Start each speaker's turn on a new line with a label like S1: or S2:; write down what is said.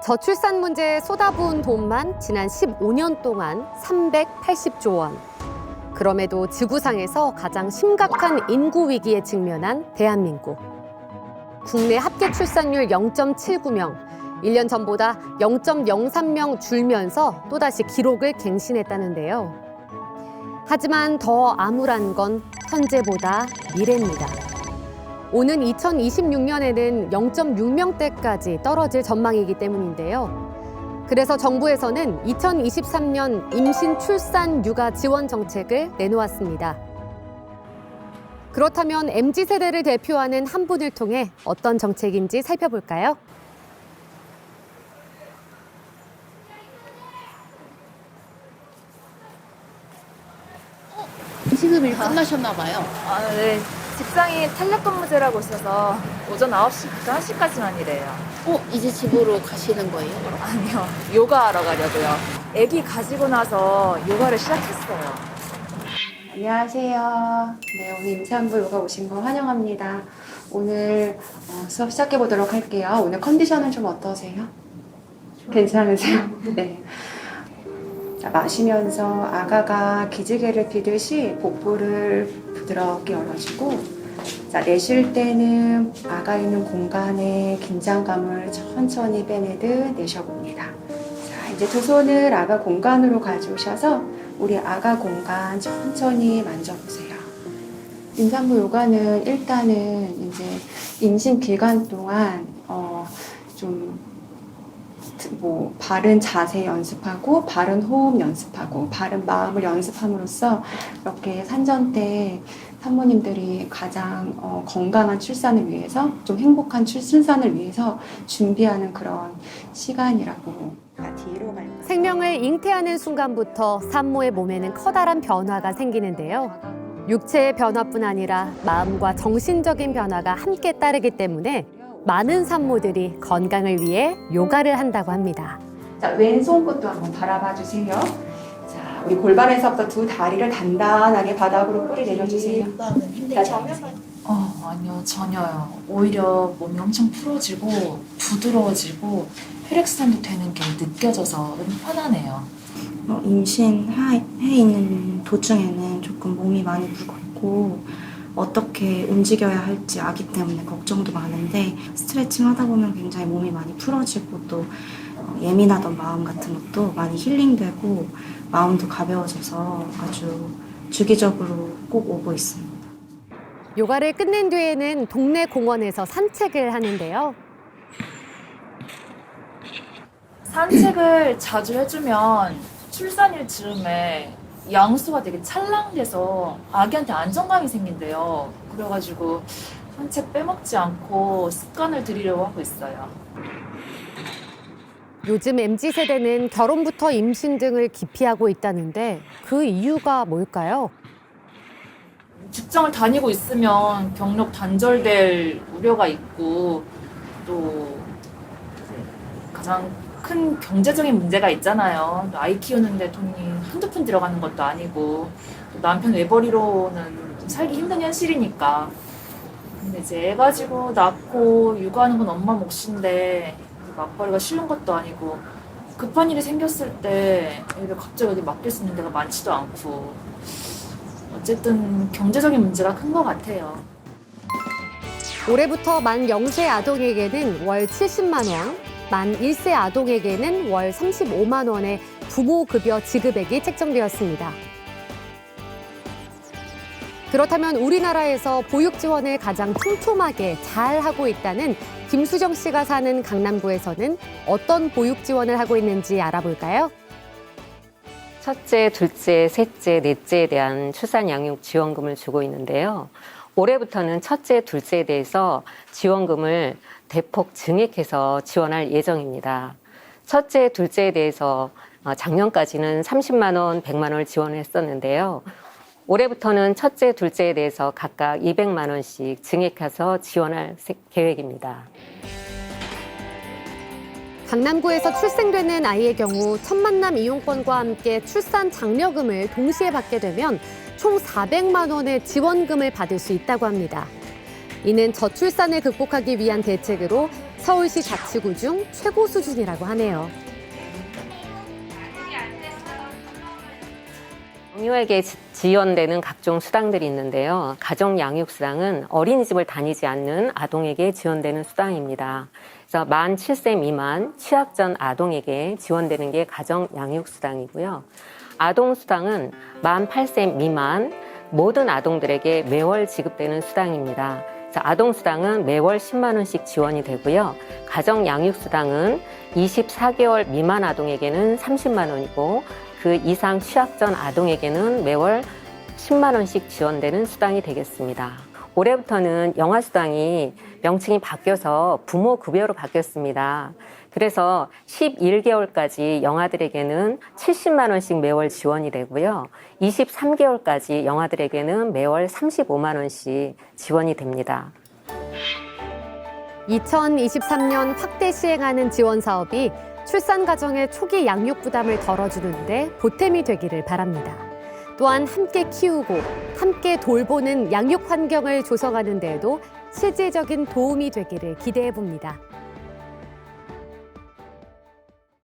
S1: 저출산 문제에 쏟아부은 돈만 지난 15년 동안 380조 원. 그럼에도 지구상에서 가장 심각한 인구 위기에 직면한 대한민국. 국내 합계 출산율 0.79명, 1년 전보다 0.03명 줄면서 또다시 기록을 갱신했다는데요. 하지만 더 암울한 건 현재보다 미래입니다. 오는 2026년에는 0.6명대까지 떨어질 전망이기 때문인데요. 그래서 정부에서는 2023년 임신, 출산, 육아 지원 정책을 내놓았습니다. 그렇다면 MZ세대를 대표하는 한 분을 통해 어떤 정책인지 살펴볼까요?
S2: 지금 일 끝나셨나 봐요.
S3: 네. 직장이 탄력근무제라고 있어서 오전 9시부터 1시까지만 일해요.
S2: 이제 집으로 가시는 거예요?
S3: 아니요. 요가하러 가려고요. 아기 가지고 나서 요가를 시작했어요.
S4: 안녕하세요. 네, 오늘 임산부 요가 오신 거 환영합니다. 오늘 수업 시작해 보도록 할게요. 오늘 컨디션은 좀 어떠세요? 괜찮으세요? 네. 자, 마시면서 아가가 기지개를 피듯이 복부를 부드럽게 열어주고, 자, 내쉴 때는 아가 있는 공간에 긴장감을 천천히 빼내듯 내셔봅니다. 자, 이제 두 손을 아가 공간으로 가져오셔서 우리 아가 공간 천천히 만져보세요. 임산부 요가는 일단은 이제 임신 기간 동안 바른 자세 연습하고 바른 호흡 연습하고 바른 마음을 연습함으로써 이렇게 산전 때 산모님들이 가장 건강한 출산을 위해서 좀 행복한 출산을 위해서 준비하는 그런 시간이라고. 뒤로 갈 거예요.
S1: 생명을 잉태하는 순간부터 산모의 몸에는 커다란 변화가 생기는데요. 육체의 변화뿐 아니라 마음과 정신적인 변화가 함께 따르기 때문에 많은 산모들이 건강을 위해 요가를 한다고 합니다.
S4: 자, 왼손끝도 한번 바라봐 주세요. 자, 우리 골반에서부터 두 다리를 단단하게 바닥으로 뿌리 내려주세요. 자,
S5: 아니요, 전혀요. 오히려 몸이 엄청 풀어지고 부드러워지고 혈액순환도 되는 게 느껴져서 너무 편하네요.
S6: 임신해 있는 도중에는 조금 몸이 많이 무겁고 어떻게 움직여야 할지 아기 때문에 걱정도 많은데 스트레칭 하다 보면 굉장히 몸이 많이 풀어지고 또 예민하던 마음 같은 것도 많이 힐링되고 마음도 가벼워져서 아주 주기적으로 꼭 오고 있습니다.
S1: 요가를 끝낸 뒤에는 동네 공원에서 산책을 하는데요.
S5: 산책을 자주 해주면 출산일 즈음에 양수가 되게 찰랑돼서 아기한테 안정감이 생긴대요. 그래가지고 산책 빼먹지 않고 습관을 들이려고 하고 있어요.
S1: 요즘 MZ세대는 결혼부터 임신 등을 기피하고 있다는데 그 이유가 뭘까요?
S5: 직장을 다니고 있으면 경력 단절될 우려가 있고 또 가장 큰 경제적인 문제가 있잖아요. 또 아이 키우는데 돈이 한두 푼 들어가는 것도 아니고 또 남편 외벌이로는 좀 살기 힘든 현실이니까. 근데 이제 애 가지고 낳고 육아하는 건 엄마 몫인데 맞벌이가 쉬운 것도 아니고 급한 일이 생겼을 때 애를 갑자기 어디 맡길 수 있는 데가 많지도 않고 어쨌든 경제적인 문제가 큰 것 같아요.
S1: 올해부터 만 0세 아동에게는 월 70만 원, 만 1세 아동에게는 월 35만 원의 부모급여 지급액이 책정되었습니다. 그렇다면 우리나라에서 보육 지원을 가장 촘촘하게 잘 하고 있다는 김수정 씨가 사는 강남구에서는 어떤 보육 지원을 하고 있는지 알아볼까요?
S7: 첫째, 둘째, 셋째, 넷째에 대한 출산 양육 지원금을 주고 있는데요. 올해부터는 첫째, 둘째에 대해서 지원금을 대폭 증액해서 지원할 예정입니다. 첫째, 둘째에 대해서 작년까지는 30만 원, 100만 원을 지원을 했었는데요. 올해부터는 첫째, 둘째에 대해서 각각 200만 원씩 증액해서 지원할 계획입니다.
S1: 강남구에서 출생되는 아이의 경우 첫 만남 이용권과 함께 출산 장려금을 동시에 받게 되면 총 400만 원의 지원금을 받을 수 있다고 합니다. 이는 저출산을 극복하기 위한 대책으로 서울시 자치구 중 최고 수준이라고 하네요.
S7: 장녀에게 지원되는 각종 수당들이 있는데요. 가정양육수당은 어린이집을 다니지 않는 아동에게 지원되는 수당입니다. 그래서 만 7세 미만 취학 전 아동에게 지원되는 게 가정양육수당이고요. 아동수당은 만 8세 미만 모든 아동들에게 매월 지급되는 수당입니다. 그래서 아동수당은 매월 10만 원씩 지원이 되고요. 가정양육수당은 24개월 미만 아동에게는 30만 원이고 그 이상 취학 전 아동에게는 매월 10만 원씩 지원되는 수당이 되겠습니다. 올해부터는 영아수당이 명칭이 바뀌어서 부모급여로 바뀌었습니다. 그래서 11개월까지 영아들에게는 70만 원씩 매월 지원이 되고요. 23개월까지 영아들에게는 매월 35만 원씩 지원이 됩니다.
S1: 2023년 확대 시행하는 지원 사업이 출산 가정의 초기 양육 부담을 덜어주는데 보탬이 되기를 바랍니다. 또한 함께 키우고 함께 돌보는 양육 환경을 조성하는 데에도 실질적인 도움이 되기를 기대해 봅니다.